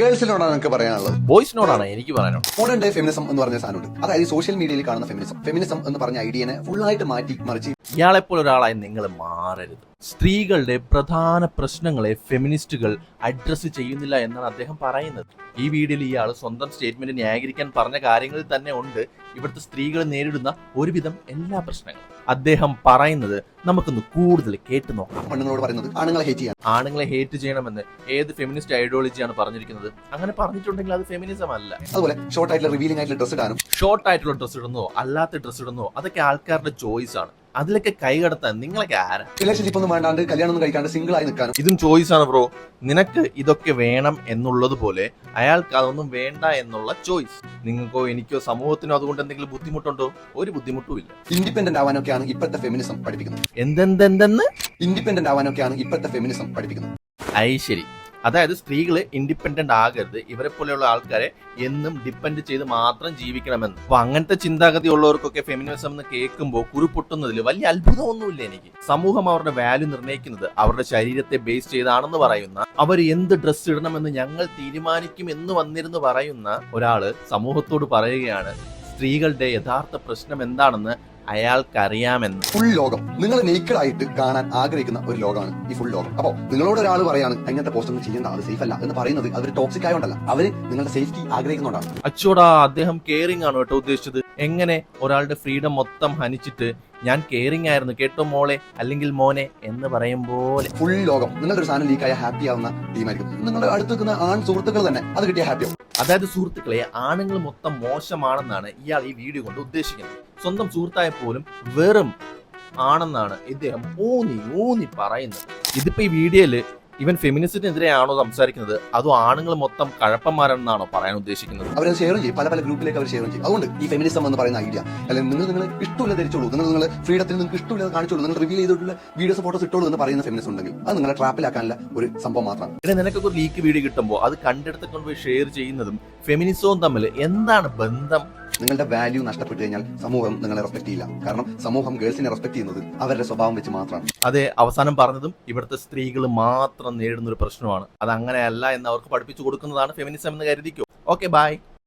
ഗേൾസിനോടാണ് എനിക്ക് പറയാനുള്ളത്. ബോയ്സിനോടാണ് എനിക്ക് പറയാനുള്ളത്. മോഡേൺ ഡേ ഫെമിനിസം എന്ന് പറഞ്ഞ സാധനമുണ്ട്. അതായത് സോഷ്യൽ മീഡിയയിൽ കാണുന്ന ഫെമിനിസം എന്ന് പറഞ്ഞ ഐഡിയനെ ഫുള്ളായിട്ട് മാറ്റി മറിച്ച് ഇയാളെപ്പോലെ ഒരാളായി നിങ്ങൾ മാറരുത്. സ്ത്രീകളുടെ പ്രധാന പ്രശ്നങ്ങളെ ഫെമിനിസ്റ്റുകൾ അഡ്രസ്സ് ചെയ്യുന്നില്ല എന്നാണ് അദ്ദേഹം പറയുന്നത്. ഈ വീഡിയോയിൽ ഇയാൾ സ്വന്തം സ്റ്റേറ്റ്മെന്റ് ന്യായീകരിക്കാൻ പറഞ്ഞ കാര്യങ്ങളിൽ തന്നെ ഉണ്ട് ഇവിടുത്തെ സ്ത്രീകൾ നേരിടുന്ന ഒരുവിധം എല്ലാ പ്രശ്നങ്ങളും. അദ്ദേഹം പറയുന്നത് നമുക്കൊന്ന് കൂടുതൽ കേട്ടു നോക്കാം. പെണ്ണുങ്ങളോട് പറയുന്നത് ആണുങ്ങളെ ഹേറ്റ് ചെയ്യണമെന്ന് ഏത് ഫെമിനിസ്റ്റ് ഐഡിയോളജിയാണ് പറഞ്ഞിരിക്കുന്നത്? അങ്ങനെ പറഞ്ഞിട്ടുണ്ടെങ്കിൽ അത് ഫെമിനിസം അല്ല. അതുപോലെ ഷോർട്ട് ആയിട്ടുള്ള റിവീലിംഗ് ആയിട്ടുള്ള ഡ്രസ് ഇടാനും ഷോർട്ട് ആയിട്ടുള്ള ഡ്രസ് ഇടുന്നോ അല്ലാത്ത ഡ്രസ് ഇടുന്നോ അതൊക്കെ ആൾക്കാരുടെ ചോയ്സ് ആണ്. അതിലൊക്കെ കൈകടത്താൻ നിങ്ങളൊക്കെ ആരാ? റിലേഷൻഷിപ്പ് ഒന്നും വേണ്ടാണ്ട് കല്യാണം ഒന്നും കഴിക്കാണ്ട് സിംഗിൾ ആയി നിൽക്കാനും ഇതും ചോയ്സ് ആണ് ബ്രോ. നിനക്ക് ഇതൊക്കെ വേണം എന്നുള്ളത് പോലെ അയാൾക്ക് അതൊന്നും വേണ്ട എന്നുള്ള ചോയ്സ്. നിങ്ങൾക്കോ എനിക്കോ സമൂഹത്തിനോ അതുകൊണ്ട് എന്തെങ്കിലും ബുദ്ധിമുട്ടുണ്ടോ? ഒരു ബുദ്ധിമുട്ടും ഇല്ല. ഇൻഡിപെൻഡന്റ് ആവാനൊക്കെയാണ് ഇപ്പോഴത്തെ ഫെമിനിസം പഠിപ്പിക്കുന്നത്. എന്തെന്തെന്തെന്ന് ഇൻഡിപെൻഡന്റ് ആവാനൊക്കെയാണ് ഇപ്പോഴത്തെ ഫെമിനിസം പഠിപ്പിക്കുന്നത്. ശരി. അതായത് സ്ത്രീകള് ഇൻഡിപെൻഡന്റ് ആകരുത്, ഇവരെ പോലെയുള്ള ആൾക്കാരെ എന്നും ഡിപ്പെൻഡ് ചെയ്ത് മാത്രം ജീവിക്കണമെന്ന്. അപ്പൊ അങ്ങനത്തെ ചിന്താഗതി ഉള്ളവർക്കൊക്കെ ഫെമിനിസം എന്ന് കേൾക്കുമ്പോൾ കുരുപൊട്ടുന്നതിൽ വലിയ അത്ഭുതമൊന്നുമില്ല എനിക്ക്. സമൂഹം അവരുടെ വാല്യൂ നിർണ്ണയിക്കുന്നത് അവരുടെ ശരീരത്തെ ബേസ് ചെയ്താണെന്ന് പറയുന്ന, അവർ എന്ത് ഡ്രസ്സ് ഇടണമെന്ന് ഞങ്ങൾ തീരുമാനിക്കും എന്ന് വന്നിരുന്ന് പറയുന്ന ഒരാള് സമൂഹത്തോട് പറയുകയാണ് സ്ത്രീകളുടെ യഥാർത്ഥ പ്രശ്നം എന്താണെന്ന് അയാൾക്കറിയാമെന്ന്. ഫുൾ ലോകം നിങ്ങൾ നേക്കഡ് ആയിട്ട് കാണാൻ ആഗ്രഹിക്കുന്ന ഒരു ലോകമാണ് ഈ ഫുൾ ലോകം. അപ്പോ നിങ്ങളോട് ഒരാൾ പറയാണ് അങ്ങനത്തെ പോസ്റ്റ് ഒന്നും ചെയ്യേണ്ട, അത് സേഫ് അല്ല എന്ന് പറയുന്നത് അവർ ടോക്സിക് ആയതുകൊണ്ടല്ല, അവര് നിങ്ങളുടെ സേഫ്റ്റി ആഗ്രഹിക്കുന്നുണ്ടാണ്. അച്ചോടാ, അദ്ദേഹം കെയറിംഗ് ആണ് കേട്ടോ ഉദ്ദേശിച്ചത്. എങ്ങനെ ഒരാളുടെ ഫ്രീഡം മൊത്തം ഹനിച്ചിട്ട് ഞാൻ കെയറിംഗ് ആയിരുന്നു കേട്ടോ മോളെ അല്ലെങ്കിൽ മോനെ എന്ന് പറയും പോലെ. ഫുൾ ലോകം നിങ്ങളുടെ ഒരു സാധനം ലീക്കായ ഹാപ്പി ആവുന്ന ടീമായിരിക്കും. നിങ്ങളുടെ അടുത്ത് നിൽക്കുന്ന ആൺ സുഹൃത്തുക്കൾ തന്നെ അത് കിട്ടിയ ഹാപ്പിയാവും. അതായത് സുഹൃത്തുക്കളെ, ആണുങ്ങൾ മൊത്തം മോശമാണെന്നാണ് ഇയാൾ ഈ വീഡിയോ കൊണ്ട് ഉദ്ദേശിക്കുന്നത്. സ്വന്തം സുഹൃത്തായ പോലും വെറും ആണെന്നാണ് ഇദ്ദേഹം ഊന്നി പറയുന്നത്. ഇതിപ്പോ ഈ വീഡിയോയില് ഇവൻ ഫെമിനിസത്തിനെതിരെയാണോ സംസാരിക്കുന്നത്, അതോ ആണുങ്ങൾ മൊത്തം കഴപ്പന്മാരെന്നാണോ പറയാൻ ഉദ്ദേശിക്കുന്നത്? അവർ ഷെയർ ചെയ്യും, പല ഗ്രൂപ്പിലേക്ക് അവർ ഷെയർ ചെയ്യും. അതുകൊണ്ട് ഈ ഫെമിനിസം എന്ന് പറയുന്ന ഐഡിയ അല്ലെങ്കിൽ നിങ്ങൾ ഇഷ്ടമുള്ള ധരിച്ചോളൂ, നിങ്ങൾ ഫ്രീഡത്തിൽ നിങ്ങൾക്ക് ഇഷ്ടമുള്ളത് കാണിച്ചോളൂ, നിങ്ങൾ റിവീൽ ചെയ്തിട്ടുള്ള വീഡിയോസ് ഫോട്ടോസ് ഇട്ടോളൂ എന്ന് പറയുന്ന ഫെമിനിസം ഉണ്ടെങ്കിൽ അത് നിങ്ങളെ ട്രാപ്പിലാക്കാനുള്ള ഒരു സംഭവം മാത്രമാണ്. ഇവിടെ നിനക്കൊക്കെ ഒരു ലീക്ക് വീഡിയോ കിട്ടുമ്പോൾ അത് കണ്ടെടുത്ത് കൊണ്ടുപോയി ഷെയർ ചെയ്യുന്നതും ഫെമിനിസവും തമ്മിൽ എന്താണ് ബന്ധം? നിങ്ങളുടെ വാല്യൂ നഷ്ടപ്പെട്ടു കഴിഞ്ഞാൽ സമൂഹം നിങ്ങളെ റെസ്പെക്ട് ചെയ്യില്ല. കാരണം സമൂഹം ഗേൾസിനെ റെസ്പെക്ട് ചെയ്യുന്നത് അവരുടെ സ്വഭാവം വെച്ച് മാത്രമാണ്. അതെ, അവസാനം പറഞ്ഞതും ഇവിടുത്തെ സ്ത്രീകൾ മാത്രം നേരിടുന്ന ഒരു പ്രശ്നമാണ്. അത് അങ്ങനെയല്ല എന്ന് അവർക്ക് പഠിപ്പിച്ചു കൊടുക്കുന്നതാണ് ഫെമിനിസം എന്ന് കരുതിക്കോ. Okay, by.